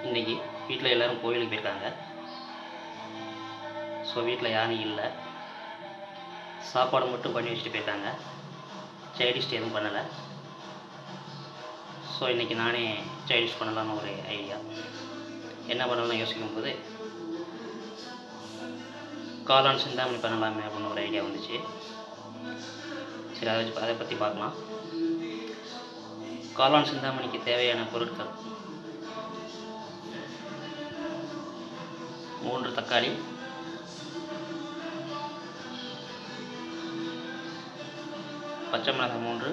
இன்றைக்கி வீட்டில் எல்லோரும் கோவிலுக்கு போயிருக்காங்க. ஸோ வீட்டில் யாரும் இல்லை. சாப்பாடு மட்டும் பண்ணி வச்சுட்டு போயிருக்காங்க. சைடிஷ் எதுவும் பண்ணலை. ஸோ இன்றைக்கி நானே சைடிஷ் பண்ணலான்னு ஒரு ஐடியா. என்ன பண்ணலாம்னு யோசிக்கும்போது காளான் சிந்தாமணி பண்ணலாமே அப்படின்னு ஒரு ஐடியா வந்துச்சு. சரி, அதை பற்றி பார்க்கலாம். காளான் சிந்தாமணிக்கு தேவையான பொருட்கள்: 3 தக்காளி, பச்சை மிளகாய் 3,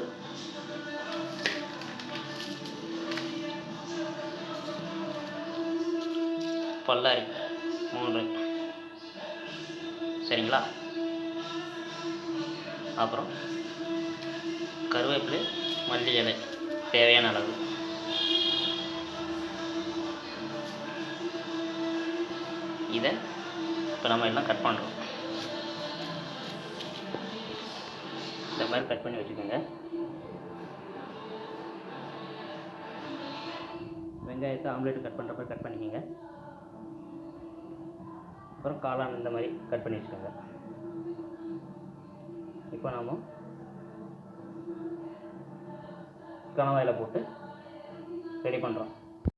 பல்லாரி 3, சரிங்களா? அப்புறம் கருவேப்பிலை, மல்லி இலை தேவையான அளவு. இதை இப்போ நம்ம எல்லாம் கட் பண்ணுறோம். இந்த மாதிரி கட் பண்ணி வச்சுக்கோங்க. வெங்காயத்தை ஆம்லேட் கட் பண்ணுறப்ப கட் பண்ணிக்கோங்க. அப்புறம் காளான் இந்த மாதிரி கட் பண்ணி வச்சுக்கோங்க. இப்போ நாம் கணவாயில் போட்டு ரெடி பண்ணுறோம்.